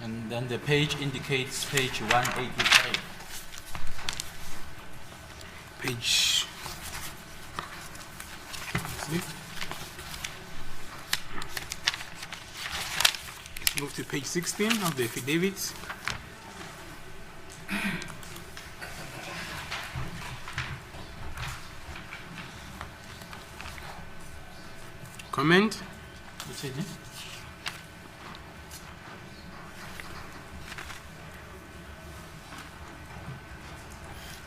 And then the page indicates page 183. Page. See? Let's move to page 16 of the affidavit. Comment? What's it?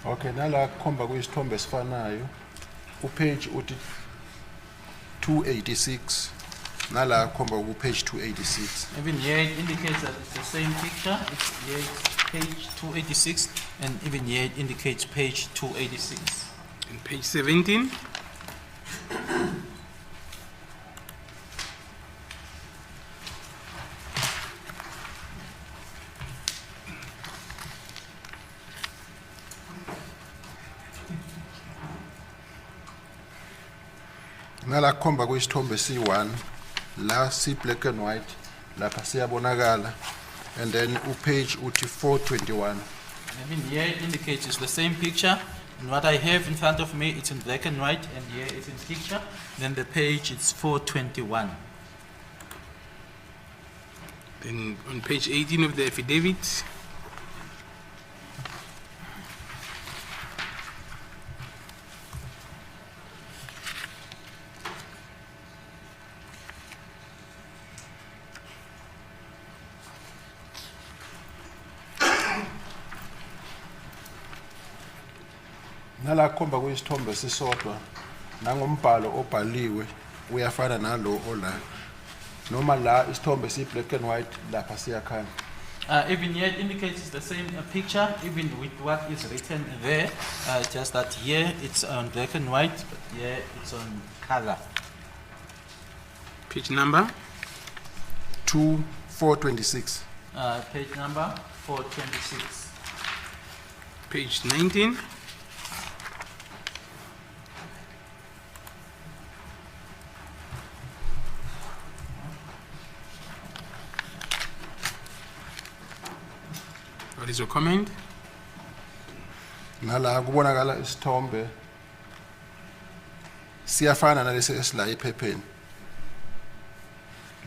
Okay, nala khomba kuyisithombe esifanayo upage uthi 286 nala khomba ku page 286. Even here it indicates that it's the same picture. It's here it's page 286, and even here it indicates page 286. And page 17. Nala khomba kuyisithombe C1 la si black and white lapha siyabonakala, and then upage uthi 421. Even here it indicates it's the same picture. And what I have in front of me, it's in black and white, and here it's in picture. Then the page is 421. Then on page 18 of the affidavit. Nala khomba kuyisithombe sisodwa nangombhalo obhaliwe uyafana nalo ola, noma la isithombe si black and white lapha siyakhanya. Even here it indicates it's the same picture, even with what is written there. Just that here it's on black and white, but here it's on color. Page number. 426. Page number 426. Page 19. What is your comment? Nala kubonakala isithombe siyafana nalesi esila ephepheni.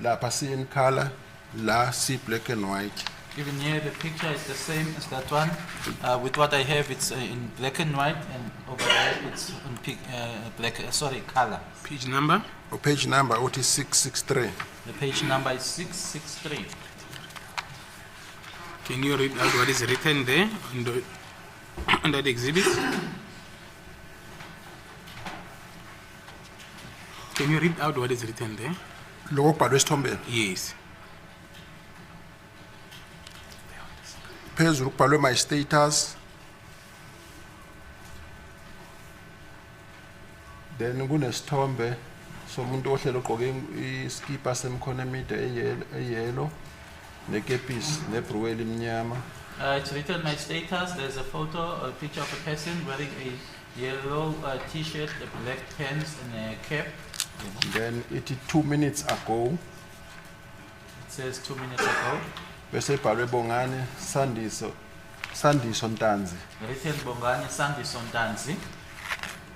Lapha si in color, la si black and white. Even here the picture is the same as that one. With what I have, it's in black and white, and over there it's on color. Page number. O page number uthi 663. The page number is 663. Can you read out what is written there under the exhibit? Can you read out what is written there? Lokho kubhalwe esithombeni. Yes. Phezulu kubhalwe my status. Then kunesithombe somuntu ohlelo ogqoke iskipa semkhono emide eyellow nekepisi nebruweli emnyama. It's written my status. There's a photo, a picture of a person wearing a yellow t-shirt, a black pants, and a cap. Then it 2 minutes ago. It says 2 minutes ago. Bese ibhalwe Bongani Sandiso Ntanzi. Written Bongani Sandiso Ntanzi.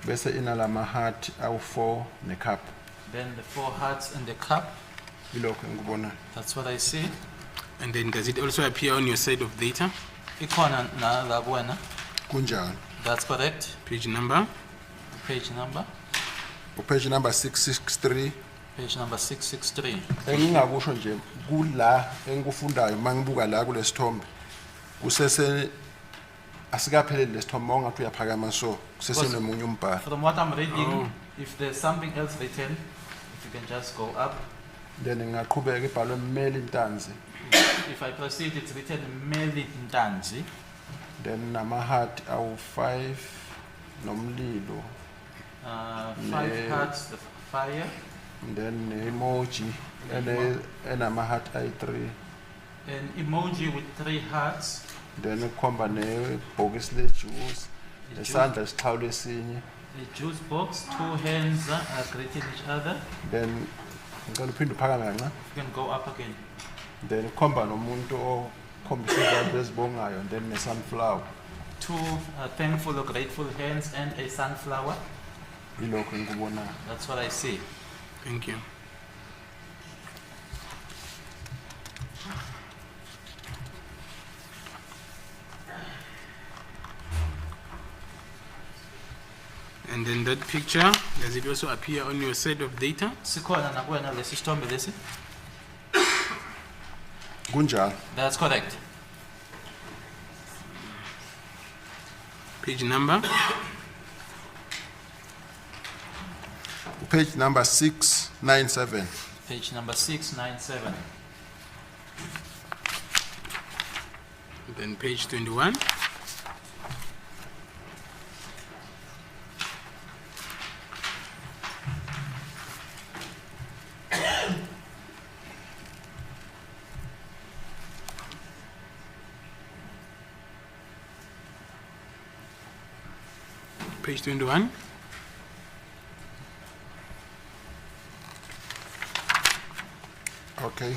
Bese inalama heart awu4 necup. Then the 4 hearts and the cup. Ilokho engikubona. That's what I see. And then does it also appear on your side of data? Ikhona na la kuwena. Kunjani? That's correct. Page number. Page number. Page number 663. Page number 663. Engingakusho nje kula engikufundayo mangibuka la kulesithombe. Kusese asikaphelele lesithombe ongathi uyaphakama so kusese nomunye umbhalo. From what I'm reading, if there's something else written, if you can just go up. Then ngaqhubeka ibhalwe Meli Ntanzi. If I proceed, it's written Meli Ntanzi. Then nama heart awu5 nomlilo. 5 hearts, the fire. And then emoji and nama heart i3. An emoji with 3 hearts. Then khomba nebhokisi lejuice nesandla sixhawule esinye. The juice box, 2 hands are greeting each other. Then ngicela uphinde uphakame kancane. You can go up again. then khomba nomuntu okhombisa izandla ezibongayo and then ne-sunflower. Two thankful or grateful hands and a sunflower. Ilokho engikubonayo. That's what I see. Thank you. And then that picture, does it also appear on your set of data? Sikhona nakuwena lesi sithombe lesi. Kunjalo. That's correct. Page number? Page number 697. Page number 697. Then page 21. Page 21. Okay.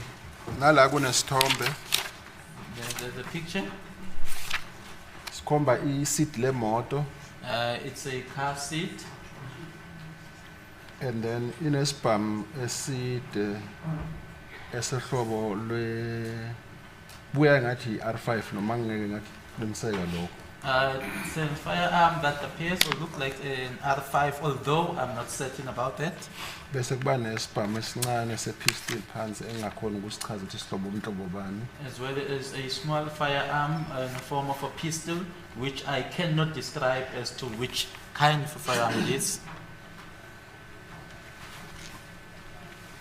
Nala kunesithombe The picture, sikhomba i-seat lemoto it's a car seat. and then inesibhamu eside esehlobo buya ngathi R5 noma ngeke ngaqiniseka lokho. It's a firearm that appears or look like an R5, although I'm not certain about that. Bese kuba nesibhamu esincane se-pistol phansi engakhona ukusichaza ukuthi sihlobo umhlobo bani. As well as a small firearm in the form of a pistol, which I cannot describe as to which kind of firearm it is.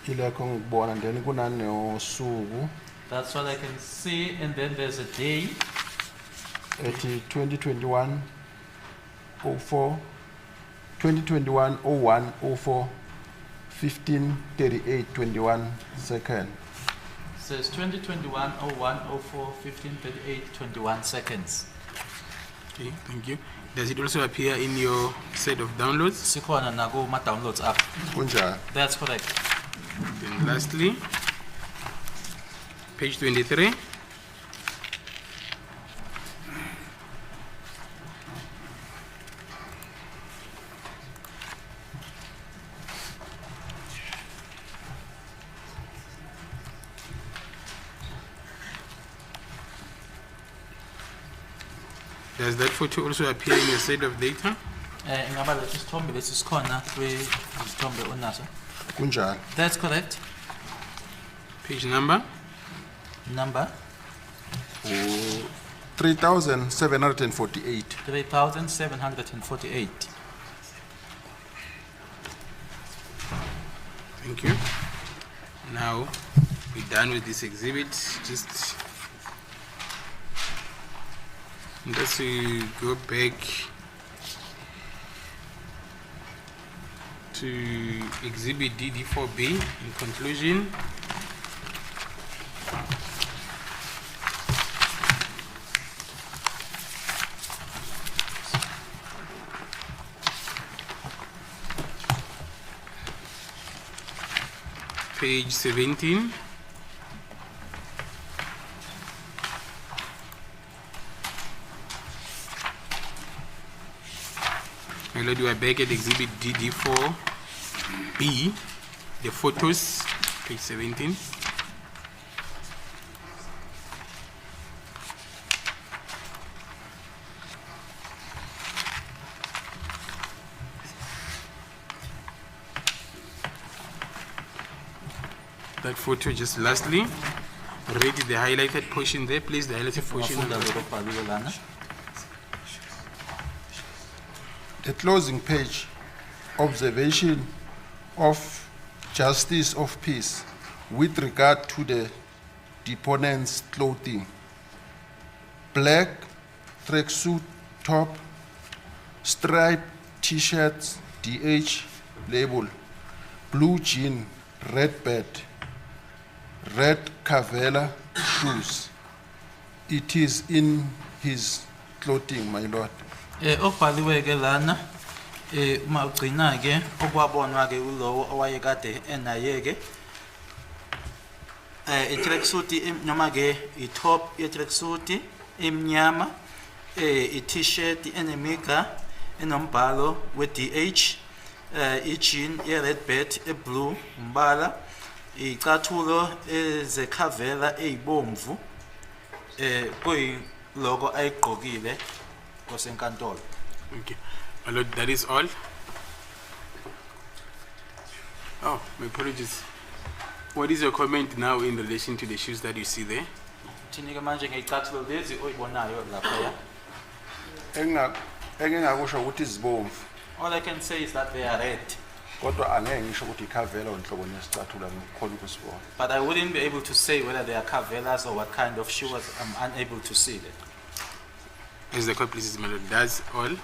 Ilekho ngikubona then kunanosuku That's what I can see, and then there's a day, ethi 2021 04 2021 01 04 15 38 21 second. it says 2021 01 04 15 38 21 seconds. Okay, thank you. Does it also appear in your set of downloads? Sikhona nakuma downloads app. Kunjalo. That's correct. Then lastly, page 23. Does that photo also appear in your set of data? Ingaba lesi sithombe lesi sikhona kwisithombe onaso. Kunjalo. That's correct. Page number? Number 3748. 3748. Thank you. Now we're done with this exhibit. Just let's go back to exhibit DD4B in conclusion. Page 17. Now we are back at exhibit DD4B, the photos, page 17. That photo, just lastly, read the highlighted portion there, please, the highlighted portion. Ungafunda lokho okubhaliwe lana. The closing page, observation of justice of peace with regard to the deponent's clothing. Black tracksuit top, striped t-shirts, DH label, blue jean, red bed, red Cavella shoes. It is in his clothing, my lord. Okubhaliwe ke lana uma ugcina ke okwabonwa ke ulowo owayekade enaye ke i-tracksuit noma ke i-top ye-tracksuit emnyama, i-t-shirt enemiga enombhalo we-DH, i-jean ye-red belt e-blue umbala, icathulo ezekhavela eyibomvu, kuyilogo ayigqokile kosenkantolo. Okay. My lord, that is all. Oh, my apologies. What is your comment now in relation to the shoes that you see there? Thini ke manje ngeyicathulo lezi oyibonayo lapha. engingakusho ukuthi izibomvu All I can say is that they are red, kodwa angeke ngisho ukuthi ikhavela onhlobo nesicathulo ngikhona ukusibona. but I wouldn't be able to say whether they are cavelas or what kind of shoes. I'm unable to see that. As the court pleases, my lord, that's all.